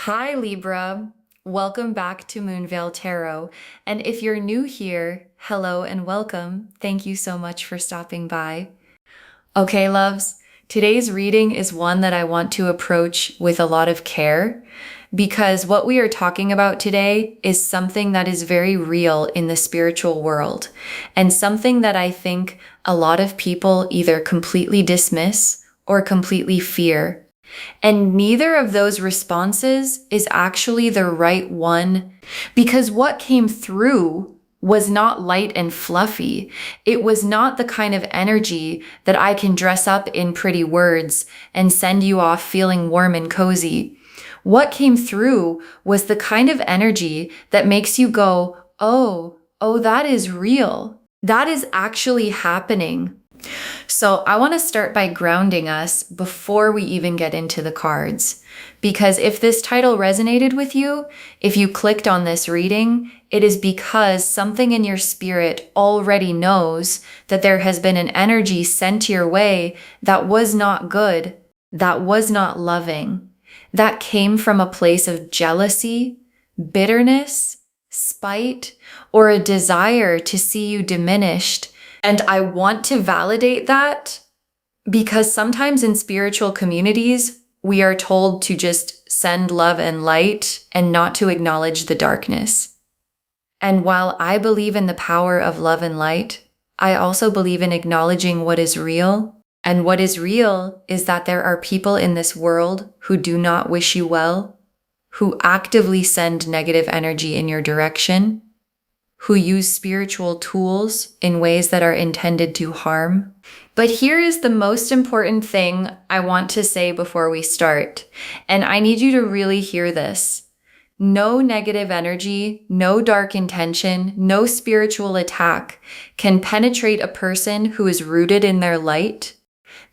Hi, Libra. Welcome back to Moonveil Tarot. And if you're new here, hello and welcome. Thank you so much for stopping by. Okay, loves, today's reading is one that I want to approach with a lot of care because what we are talking about today is something that is very real in the spiritual world and something that I think a lot of people either completely dismiss or completely fear. And neither of those responses is actually the right one because what came through was not light and fluffy. It was not the kind of energy that I can dress up in pretty words and send you off feeling warm and cozy. What came through was the kind of energy that makes you go, oh, that is real. That is actually happening. So I want to start by grounding us before we even get into the cards. Because if this title resonated with you, if you clicked on this reading, it is because something in your spirit already knows that there has been an energy sent your way that was not good, that was not loving, that came from a place of jealousy, bitterness, spite, or a desire to see you diminished. And I want to validate that because sometimes in spiritual communities, we are told to just send love and light and not to acknowledge the darkness. And while I believe in the power of love and light, I also believe in acknowledging what is real. And what is real is that there are people in this world who do not wish you well, who actively send negative energy in your direction, who use spiritual tools in ways that are intended to harm. But here is the most important thing I want to say before we start, and I need you to really hear this. No negative energy, no dark intention, no spiritual attack can penetrate a person who is rooted in their light.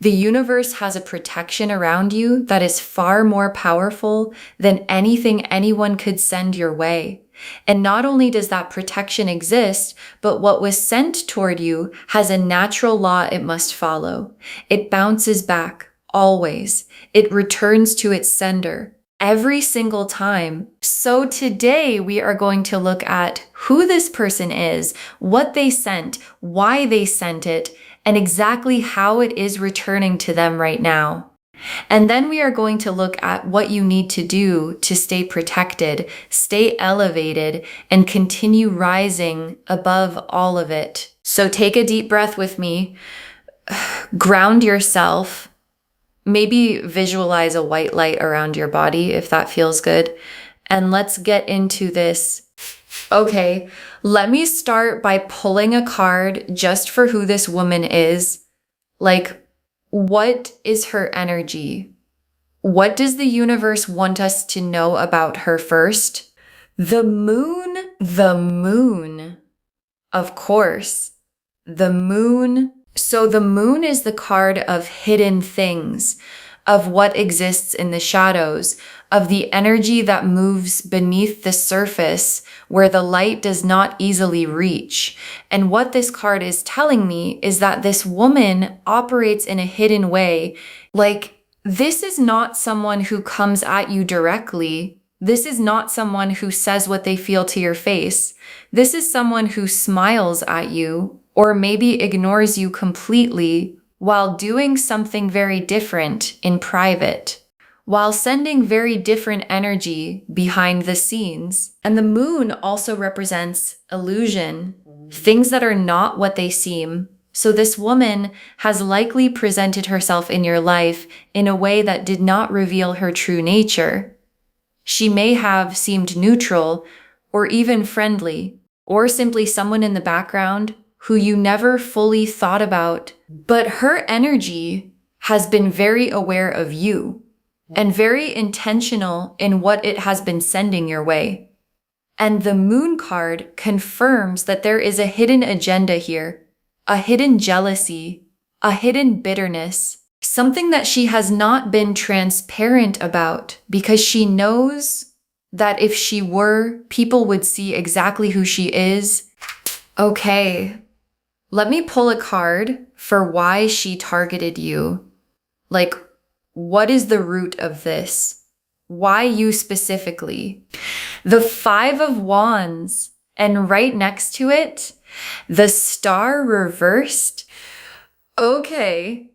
The universe has a protection around you that is far more powerful than anything anyone could send your way. And not only does that protection exist, but what was sent toward you has a natural law it must follow. It bounces back, always. It returns to its sender every single time. So today we are going to look at who this person is, what they sent, why they sent it, and exactly how it is returning to them right now. And then we are going to look at what you need to do to stay protected, stay elevated, and continue rising above all of it. So take a deep breath with me, ground yourself, maybe visualize a white light around your body if that feels good, and let's get into this. Okay, let me start by pulling a card just for who this woman is. What is her energy? What does the universe want us to know about her first? The moon. Of course, the moon. So the moon is the card of hidden things, of what exists in the shadows, of the energy that moves beneath the surface where the light does not easily reach. And what this card is telling me is that this woman operates in a hidden way. This is not someone who comes at you directly. This is not someone who says what they feel to your face. This is someone who smiles at you or maybe ignores you completely while doing something very different in private, while sending very different energy behind the scenes. And the moon also represents illusion, things that are not what they seem. So this woman has likely presented herself in your life in a way that did not reveal her true nature. She may have seemed neutral or even friendly, or simply someone in the background who you never fully thought about, but her energy has been very aware of you and very intentional in what it has been sending your way. And the moon card confirms that there is a hidden agenda here, a hidden jealousy, a hidden bitterness, something that she has not been transparent about because she knows that if she were, people would see exactly who she is. Okay. Let me pull a card for why she targeted you. What is the root of this? Why you specifically? The Five of Wands, and right next to it, the Star reversed. Okay,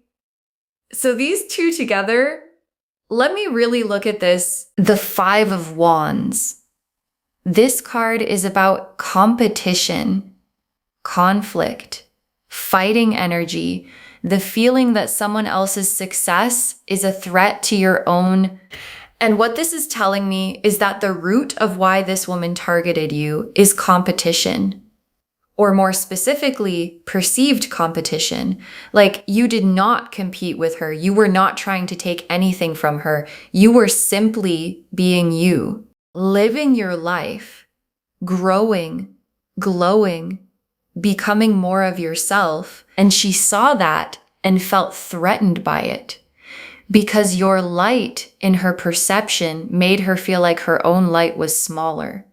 so these two together, let me really look at this. The Five of Wands. This card is about competition, conflict, fighting energy, the feeling that someone else's success is a threat to your own. And what this is telling me is that the root of why this woman targeted you is competition. Or more specifically, perceived competition. Like you did not compete with her. You were not trying to take anything from her. You were simply being you, living your life, growing, glowing, becoming more of yourself. And she saw that and felt threatened by it because your light in her perception made her feel like her own light was smaller.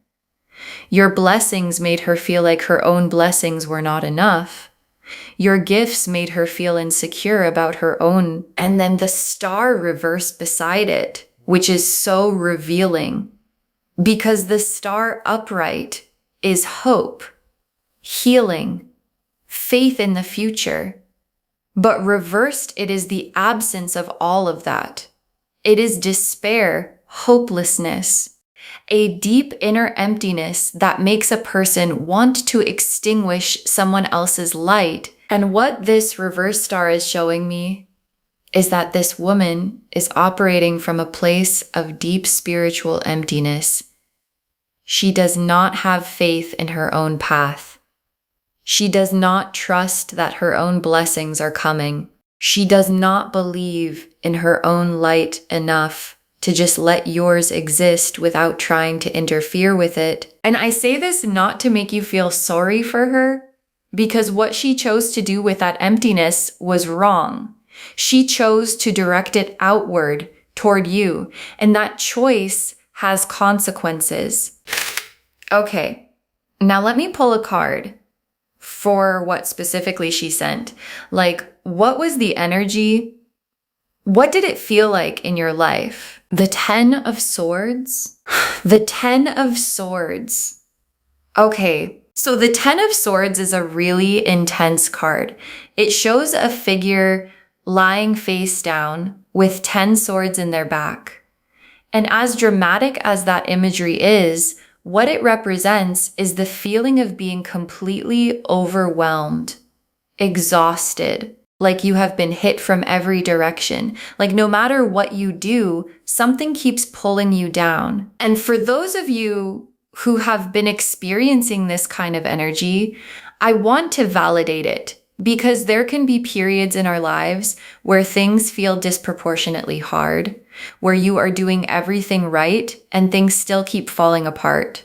Your blessings made her feel like her own blessings were not enough. Your gifts made her feel insecure about her own. And then the Star reversed beside it, which is so revealing because the Star upright is hope, healing, faith in the future. But reversed, it is the absence of all of that. It is despair, hopelessness, a deep inner emptiness that makes a person want to extinguish someone else's light. And what this reverse star is showing me is that this woman is operating from a place of deep spiritual emptiness. She does not have faith in her own path. She does not trust that her own blessings are coming. She does not believe in her own light enough to just let yours exist without trying to interfere with it. And I say this not to make you feel sorry for her, because what she chose to do with that emptiness was wrong. She chose to direct it outward toward you, and that choice has consequences. Okay, now let me pull a card for what specifically she sent. Like, what was the energy? What did it feel like in your life? The 10 of Swords? The 10 of Swords. Okay, so the 10 of Swords is a really intense card. It shows a figure lying face down with 10 swords in their back. And as dramatic as that imagery is, what it represents is the feeling of being completely overwhelmed, exhausted, like you have been hit from every direction. Like no matter what you do, something keeps pulling you down. And for those of you who have been experiencing this kind of energy, I want to validate it because there can be periods in our lives where things feel disproportionately hard, where you are doing everything right and things still keep falling apart,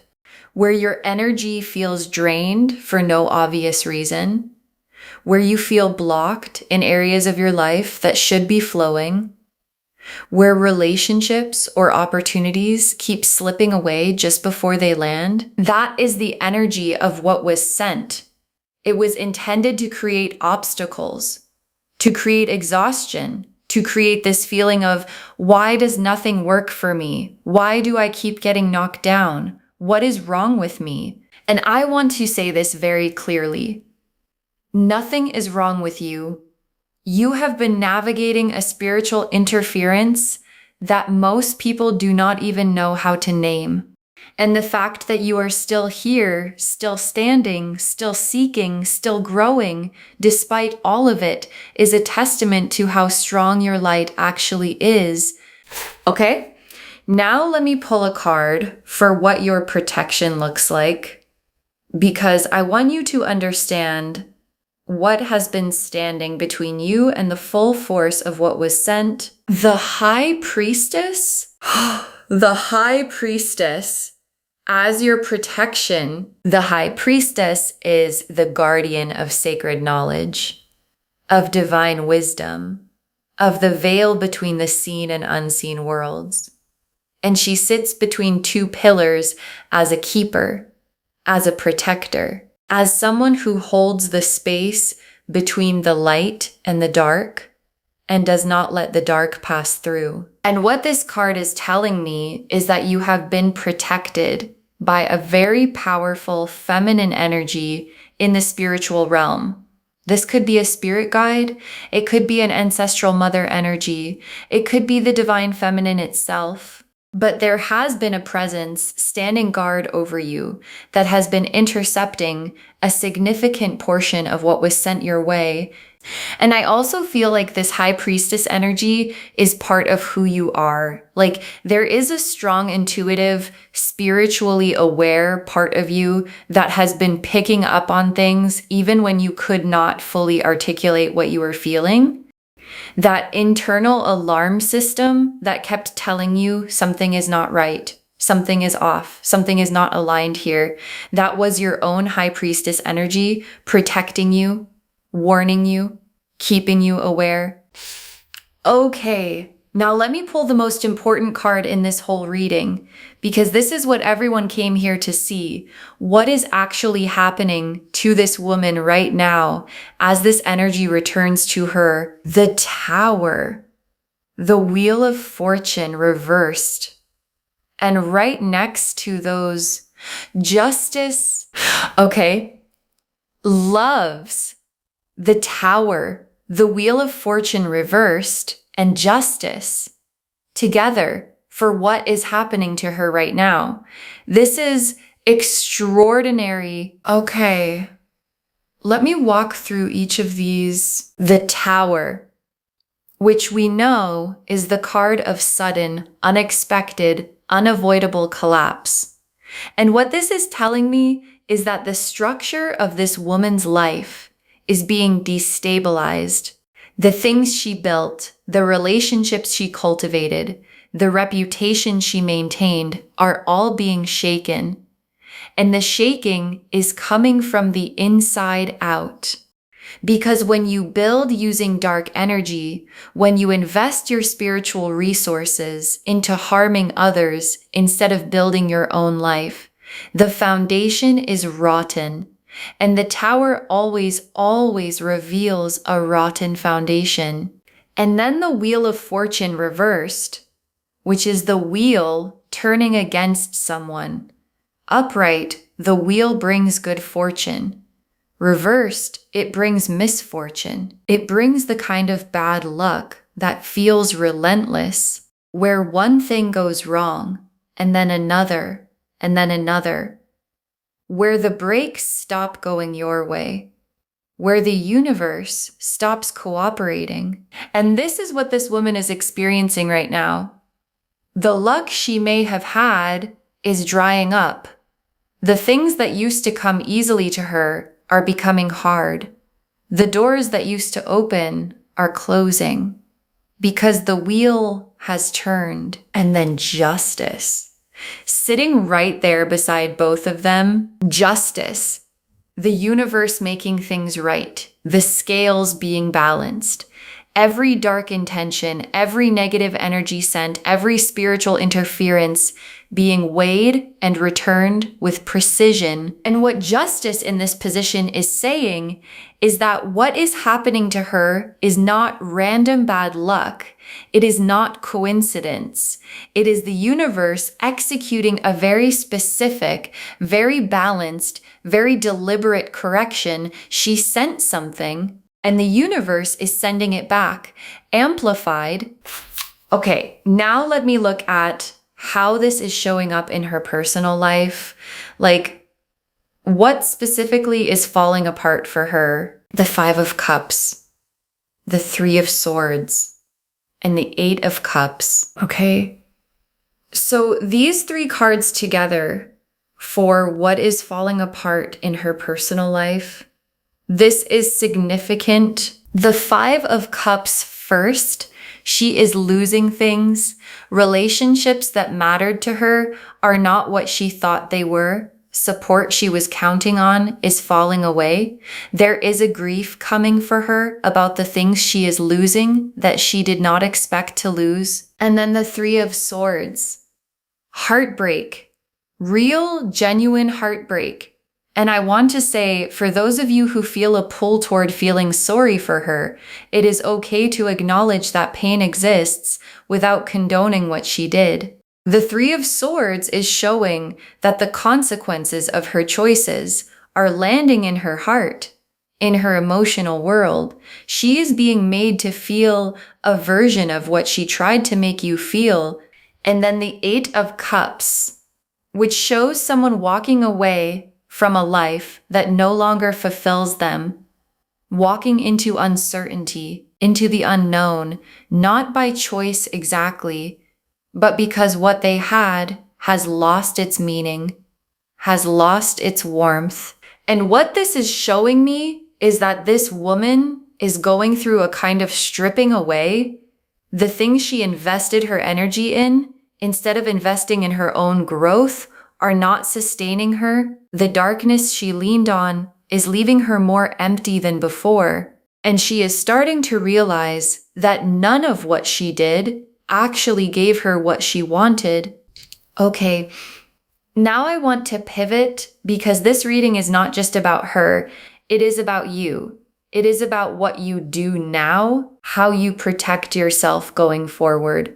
where your energy feels drained for no obvious reason, where you feel blocked in areas of your life that should be flowing, where relationships or opportunities keep slipping away just before they land. That is the energy of what was sent. It was intended to create obstacles, to create exhaustion, to create this feeling of, why does nothing work for me? Why do I keep getting knocked down? What is wrong with me? And I want to say this very clearly. Nothing is wrong with you. You have been navigating a spiritual interference that most people do not even know how to name. And the fact that you are still here, still standing, still seeking, still growing, despite all of it, is a testament to how strong your light actually is. Okay, now let me pull a card for what your protection looks like, because I want you to understand what has been standing between you and the full force of what was sent. The High Priestess? The High Priestess. As your protection, the High Priestess is the guardian of sacred knowledge, of divine wisdom, of the veil between the seen and unseen worlds. And she sits between two pillars as a keeper, as a protector, as someone who holds the space between the light and the dark, and does not let the dark pass through. And what this card is telling me is that you have been protected by a very powerful feminine energy in the spiritual realm. This could be a spirit guide. It could be an ancestral mother energy. It could be the divine feminine itself. But there has been a presence standing guard over you that has been intercepting a significant portion of what was sent your way. And I also feel like this high priestess energy is part of who you are. Like there is a strong, intuitive, spiritually aware part of you that has been picking up on things even when you could not fully articulate what you were feeling. That internal alarm system that kept telling you something is not right, something is off, something is not aligned here. That was your own high priestess energy protecting you, warning you, keeping you aware. Okay, now let me pull the most important card in this whole reading, because this is what everyone came here to see. What is actually happening to this woman right now as this energy returns to her? The Tower, the Wheel of Fortune reversed. And right next to those, Justice, okay, Loves, the Tower, the Wheel of Fortune reversed, and Justice together for what is happening to her right now. This is extraordinary. Okay, let me walk through each of these. The Tower, which we know is the card of sudden, unexpected, unavoidable collapse. And what this is telling me is that the structure of this woman's life is being destabilized. The things she built, the relationships she cultivated, the reputation she maintained are all being shaken. And the shaking is coming from the inside out. Because when you build using dark energy, when you invest your spiritual resources into harming others instead of building your own life, the foundation is rotten. And the Tower always reveals a rotten foundation. And then the Wheel of Fortune reversed, which is the wheel turning against someone. Upright, the wheel brings good fortune. Reversed, it brings misfortune. It brings the kind of bad luck that feels relentless, where one thing goes wrong, and then another, and then another. Where the brakes stop going your way, where the universe stops cooperating. And this is what this woman is experiencing right now. The luck she may have had is drying up. The things that used to come easily to her are becoming hard. The doors that used to open are closing because the wheel has turned. And then Justice. Sitting right there beside both of them, Justice, the universe making things right, the scales being balanced, every dark intention, every negative energy sent, every spiritual interference being weighed and returned with precision. And what Justice in this position is saying is that what is happening to her is not random bad luck. It is not coincidence. It is the universe executing a very specific, very balanced, very deliberate correction. She sent something, and the universe is sending it back, amplified. Okay, now let me look at how this is showing up in her personal life. Like, what specifically is falling apart for her? The Five of Cups, the Three of Swords, and the Eight of Cups, okay? So these three cards together for what is falling apart in her personal life, this is significant. The Five of Cups first, she is losing things. Relationships that mattered to her are not what she thought they were. Support she was counting on is falling away. There is a grief coming for her about the things she is losing that she did not expect to lose. And then the Three of Swords. Heartbreak. Real, genuine heartbreak. And I want to say, for those of you who feel a pull toward feeling sorry for her, it is okay to acknowledge that pain exists without condoning what she did. The Three of Swords is showing that the consequences of her choices are landing in her heart, in her emotional world. She is being made to feel a version of what she tried to make you feel. And then the Eight of Cups, which shows someone walking away from a life that no longer fulfills them, walking into uncertainty, into the unknown, not by choice exactly, but because what they had has lost its meaning, has lost its warmth. And what this is showing me is that this woman is going through a kind of stripping away. The things she invested her energy in, instead of investing in her own growth, are not sustaining her. The darkness she leaned on is leaving her more empty than before. And she is starting to realize that none of what she did actually gave her what she wanted. Okay, now I want to pivot because this reading is not just about her. It is about you. It is about what you do now, how you protect yourself going forward,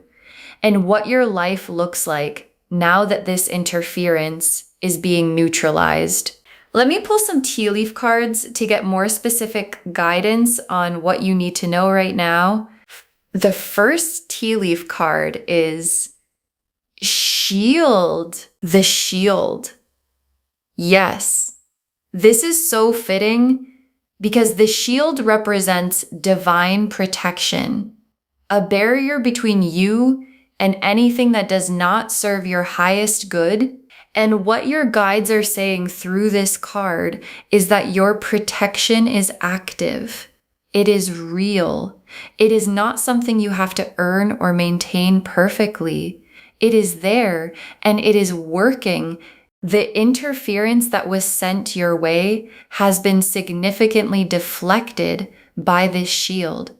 and what your life looks like now that this interference is being neutralized. Let me pull some tea leaf cards to get more specific guidance on what you need to know right now. The first tea leaf card is Shield. The Shield. Yes, this is so fitting because the shield represents divine protection, a barrier between you and anything that does not serve your highest good. And what your guides are saying through this card is that your protection is active. It is real. It is not something you have to earn or maintain perfectly. It is there and it is working. The interference that was sent your way has been significantly deflected by this shield.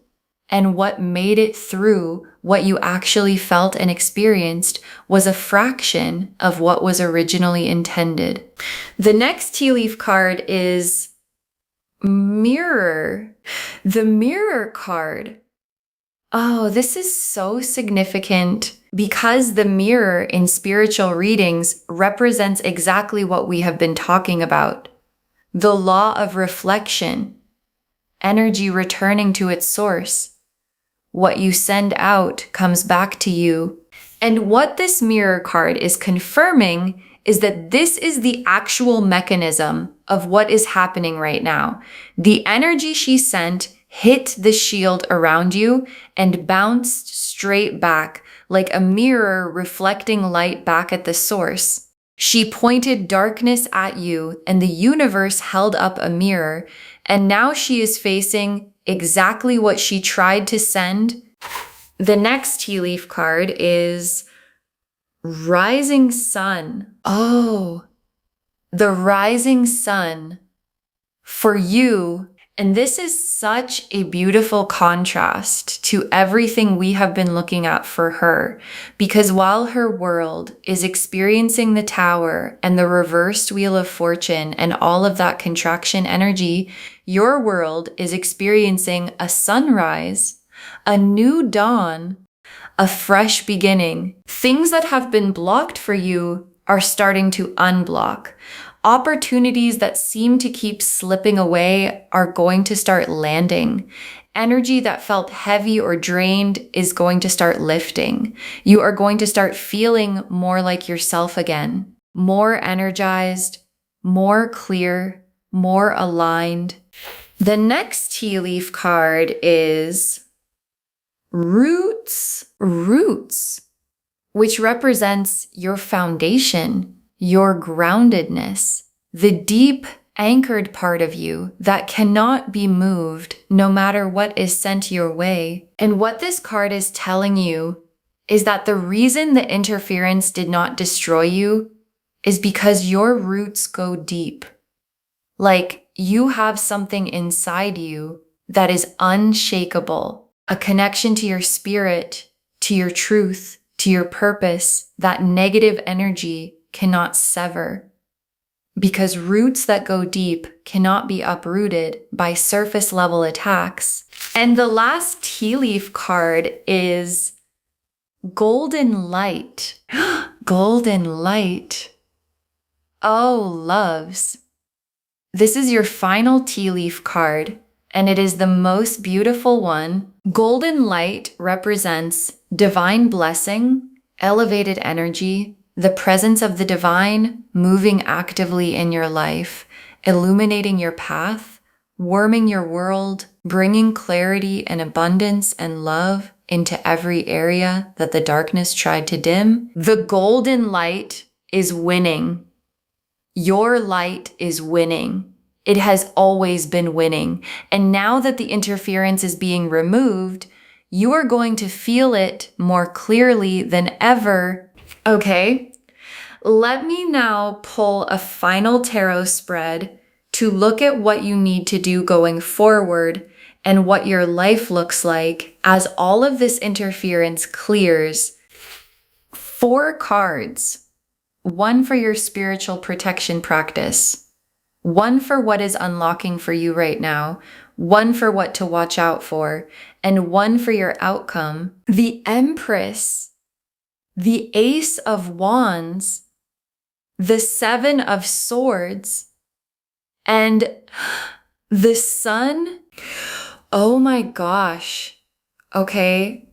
And what made it through what you actually felt and experienced was a fraction of what was originally intended. The next tea leaf card is Mirror. The Mirror card. Oh, this is so significant because the mirror in spiritual readings represents exactly what we have been talking about. The law of reflection, energy returning to its source. What you send out comes back to you. And what this mirror card is confirming is that this is the actual mechanism of what is happening right now. The energy she sent hit the shield around you and bounced straight back like a mirror reflecting light back at the source. She pointed darkness at you and the universe held up a mirror, and now she is facing exactly what she tried to send. The next tea leaf card is Rising Sun. Oh, the rising sun for you. And this is such a beautiful contrast to everything we have been looking at for her, because while her world is experiencing the Tower and the reversed Wheel of Fortune and all of that contraction energy, your world is experiencing a sunrise, a new dawn, a fresh beginning. Things that have been blocked for you are starting to unblock. Opportunities that seem to keep slipping away are going to start landing. Energy that felt heavy or drained is going to start lifting. You are going to start feeling more like yourself again, more energized, more clear, more aligned. The next tea leaf card is Roots. Roots, which represents your foundation, your groundedness, the deep anchored part of you that cannot be moved no matter what is sent your way. And what this card is telling you is that the reason the interference did not destroy you is because your roots go deep. Like you have something inside you that is unshakable, a connection to your spirit, to your truth, to your purpose, that negative energy cannot sever. because roots that go deep cannot be uprooted by surface level attacks. And the last tea leaf card is Golden Light. Golden Light. Oh, loves. This is your final tea leaf card, and it is the most beautiful one. Golden Light represents divine blessing, elevated energy, the presence of the divine moving actively in your life, illuminating your path, warming your world, bringing clarity and abundance and love into every area that the darkness tried to dim. The golden light is winning. Your light is winning. It has always been winning. And now that the interference is being removed, you are going to feel it more clearly than ever. Okay, let me now pull a final tarot spread to look at what you need to do going forward and what your life looks like as all of this interference clears. 4 cards. 1 for your spiritual protection practice. 1 for what is unlocking for you right now. 1 for what to watch out for. And 1 for your outcome. The Empress. The Ace of Wands. The 7 of Swords. And the Sun. Oh my gosh. Okay,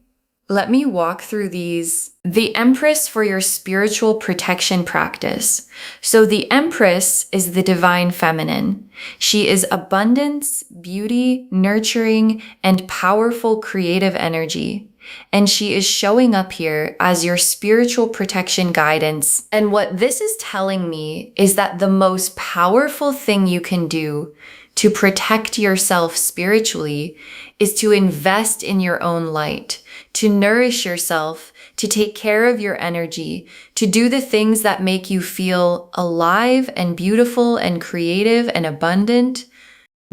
let me walk through these. The Empress for your spiritual protection practice. So the Empress is the divine feminine. She is abundance, beauty, nurturing, and powerful creative energy. And she is showing up here as your spiritual protection guidance. And what this is telling me is that the most powerful thing you can do to protect yourself spiritually is to invest in your own light, to nourish yourself, to take care of your energy, to do the things that make you feel alive and beautiful and creative and abundant,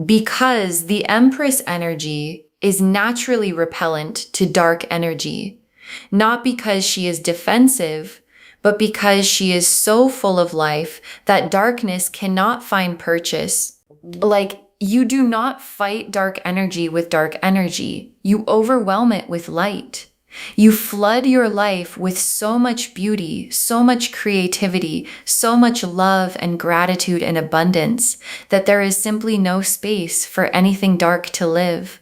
because the Empress energy is naturally repellent to dark energy, not because she is defensive, but because she is so full of life that darkness cannot find purchase. Like, you do not fight dark energy with dark energy. You overwhelm it with light. You flood your life with so much beauty, so much creativity, so much love and gratitude and abundance that there is simply no space for anything dark to live.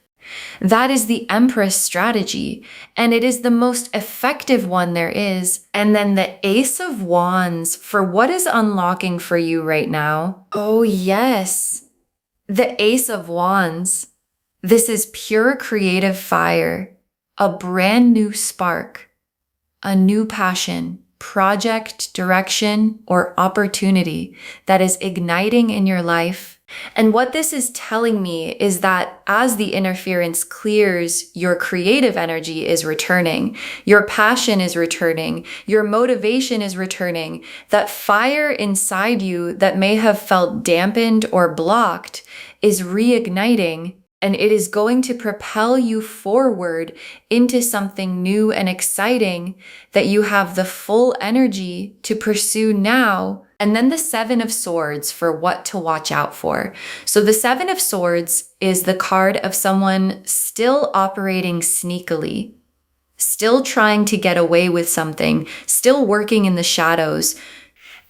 That is the Empress strategy, and it is the most effective one there is. And then the Ace of Wands for what is unlocking for you right now. Oh yes. The Ace of Wands. This is pure creative fire, a brand new spark, a new passion, project, direction, or opportunity that is igniting in your life. And what this is telling me is that as the interference clears, your creative energy is returning, your passion is returning, your motivation is returning. That fire inside you that may have felt dampened or blocked is reigniting, and it is going to propel you forward into something new and exciting that you have the full energy to pursue now. And then the 7 of Swords for what to watch out for. So the 7 of Swords is the card of someone still operating sneakily, still trying to get away with something, still working in the shadows.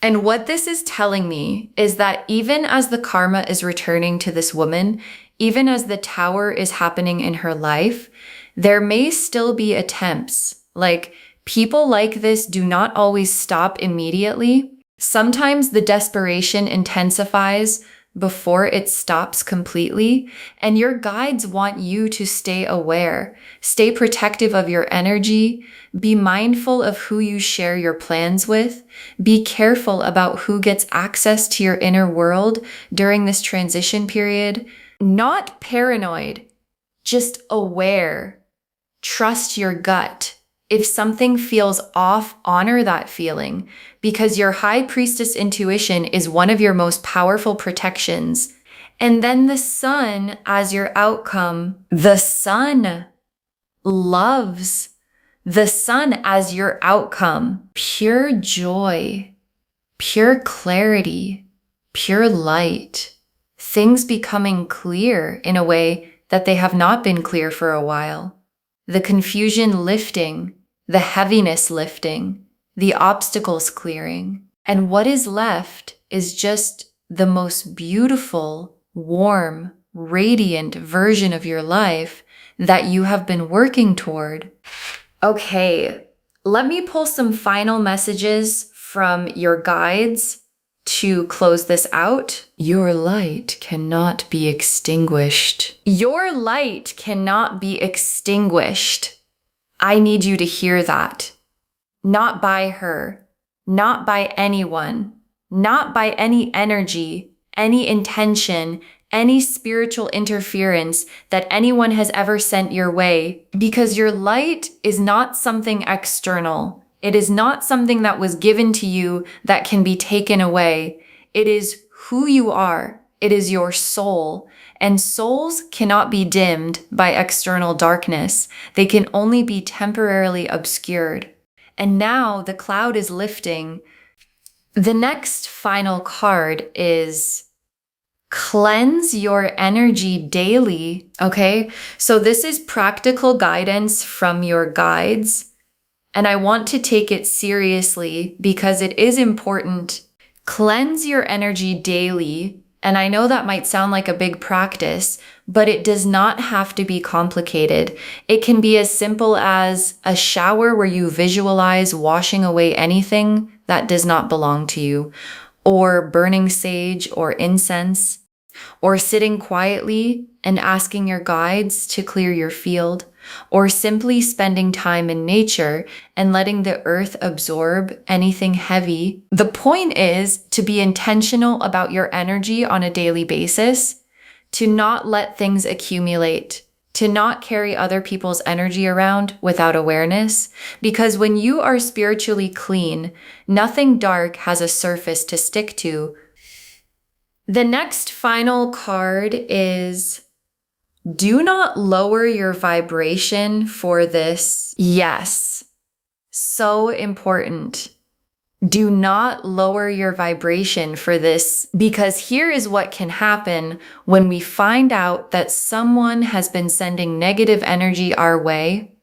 And what this is telling me is that even as the karma is returning to this woman, even as the tower is happening in her life, there may still be attempts. Like, people like this do not always stop immediately. Sometimes the desperation intensifies before it stops completely, and your guides want you to stay aware, stay protective of your energy, be mindful of who you share your plans with, be careful about who gets access to your inner world during this transition period. Not paranoid, just aware. Trust your gut. If something feels off, honor that feeling, because your high priestess intuition is one of your most powerful protections. And then the Sun as your outcome. The Sun loves. The Sun as your outcome. Pure joy, pure clarity, pure light, things becoming clear in a way that they have not been clear for a while. The confusion lifting, the heaviness lifting, the obstacles clearing. And what is left is just the most beautiful, warm, radiant version of your life that you have been working toward. Okay, let me pull some final messages from your guides to close this out. Your light cannot be extinguished. Your light cannot be extinguished. I need you to hear that. Not by her, not by anyone, not by any energy, any intention, any spiritual interference that anyone has ever sent your way, because your light is not something external. It is not something that was given to you that can be taken away. It is who you are. It is your soul. And souls cannot be dimmed by external darkness. They can only be temporarily obscured. And now the cloud is lifting. The next final card is cleanse your energy daily. Okay, so this is practical guidance from your guides. And I want to take it seriously because it is important. Cleanse your energy daily. And I know that might sound like a big practice, but it does not have to be complicated. It can be as simple as a shower where you visualize washing away anything that does not belong to you, or burning sage or incense, or sitting quietly and asking your guides to clear your field, or simply spending time in nature and letting the earth absorb anything heavy. The point is to be intentional about your energy on a daily basis, to not let things accumulate, to not carry other people's energy around without awareness, because when you are spiritually clean, nothing dark has a surface to stick to. The next final card is do not lower your vibration for this. Yes, so important. Do not lower your vibration for this, because here is what can happen when we find out that someone has been sending negative energy our way.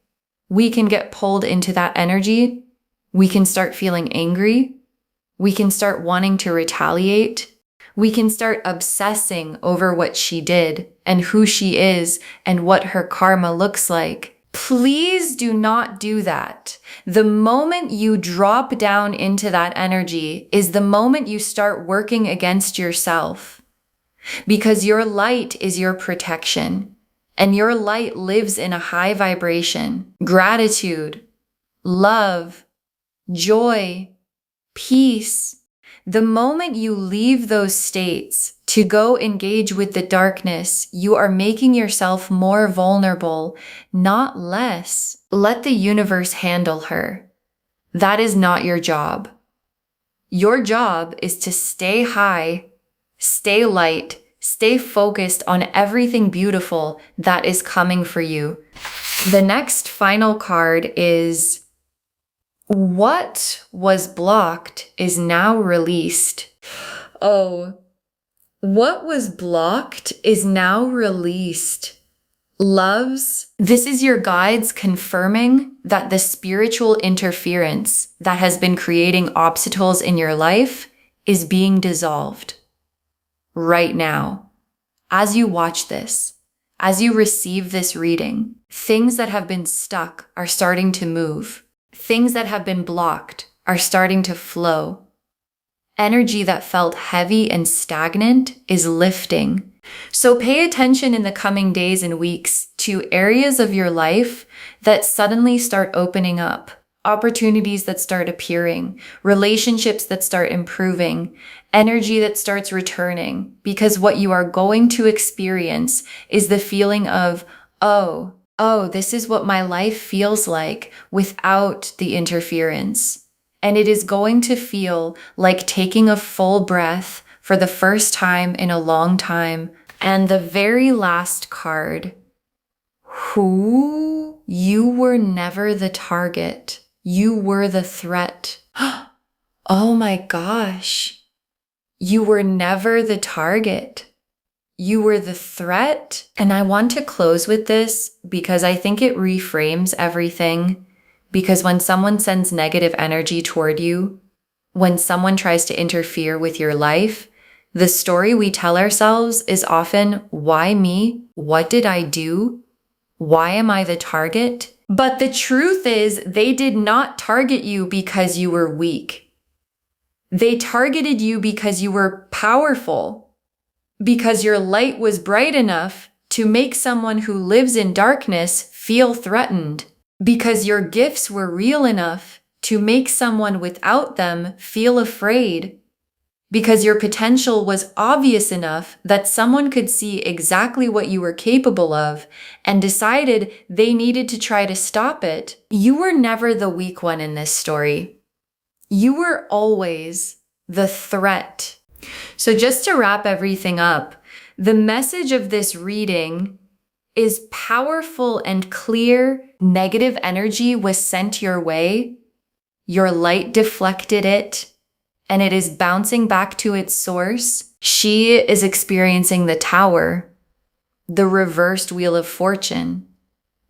We can get pulled into that energy. We can start feeling angry. We can start wanting to retaliate. We can start obsessing over what she did and who she is and what her karma looks like. Please do not do that. The moment you drop down into that energy is the moment you start working against yourself, because your light is your protection and your light lives in a high vibration. Gratitude, love, joy, peace. The moment you leave those states to go engage with the darkness, you are making yourself more vulnerable, not less. Let the universe handle her. That is not your job. Your job is to stay high, stay light, stay focused on everything beautiful that is coming for you. The next final card is what was blocked is now released. Oh, what was blocked is now released. Loves, this is your guides confirming that the spiritual interference that has been creating obstacles in your life is being dissolved right now. As you watch this, as you receive this reading, things that have been stuck are starting to move. Things that have been blocked are starting to flow. Energy that felt heavy and stagnant is lifting. So pay attention in the coming days and weeks to areas of your life that suddenly start opening up, opportunities that start appearing, relationships that start improving, energy that starts returning, because what you are going to experience is the feeling of, oh, this is what my life feels like without the interference. And it is going to feel like taking a full breath for the first time in a long time. And the very last card, who? You were never the target. You were the threat. Oh my gosh. You were never the target. You were the threat. And I want to close with this because I think it reframes everything. Because when someone sends negative energy toward you, when someone tries to interfere with your life, the story we tell ourselves is often, why me? What did I do? Why am I the target? But the truth is, they did not target you because you were weak. They targeted you because you were powerful, because your light was bright enough to make someone who lives in darkness feel threatened, because your gifts were real enough to make someone without them feel afraid, because your potential was obvious enough that someone could see exactly what you were capable of and decided they needed to try to stop it. You were never the weak one in this story. You were always the threat. So just to wrap everything up, the message of this reading is powerful and clear. Negative energy was sent your way. Your light deflected it, and it is bouncing back to its source. She is experiencing the Tower, the reversed Wheel of Fortune,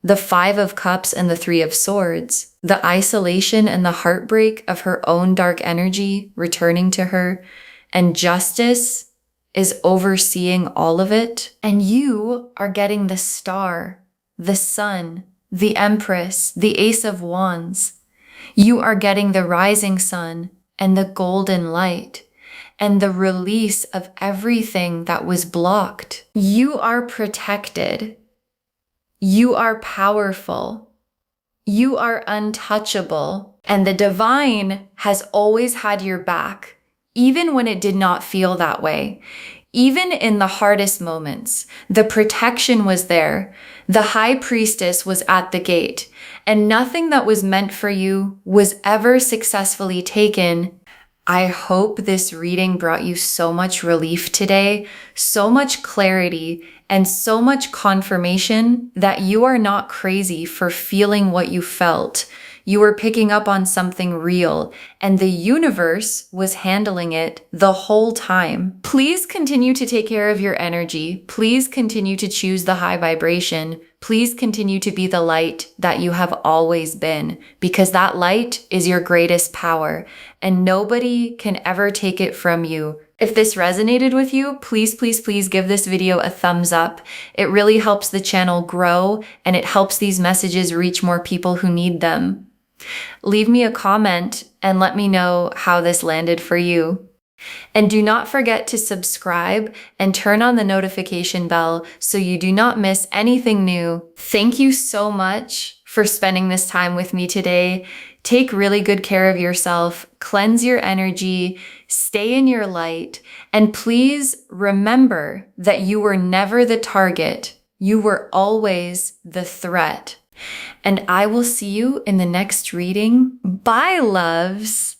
the Five of Cups and the Three of Swords, the isolation and the heartbreak of her own dark energy returning to her, and justice is overseeing all of it. And you are getting the Star, the Sun, the Empress, the Ace of Wands. You are getting the rising sun and the golden light and the release of everything that was blocked. You are protected. You are powerful. You are untouchable. And the divine has always had your back, even when it did not feel that way. Even in the hardest moments, the protection was there. The high priestess was at the gate, and nothing that was meant for you was ever successfully taken. I hope this reading brought you so much relief today, so much clarity, and so much confirmation that you are not crazy for feeling what you felt. You were picking up on something real, and the universe was handling it the whole time. Please continue to take care of your energy. Please continue to choose the high vibration. Please continue to be the light that you have always been, because that light is your greatest power, and nobody can ever take it from you. If this resonated with you, please, please, please give this video a thumbs up. It really helps the channel grow, and it helps these messages reach more people who need them. Leave me a comment and let me know how this landed for you. And do not forget to subscribe and turn on the notification bell so you do not miss anything new. Thank you so much for spending this time with me today. Take really good care of yourself, cleanse your energy, stay in your light, and please remember that you were never the target. You were always the threat. And I will see you in the next reading. Bye, loves.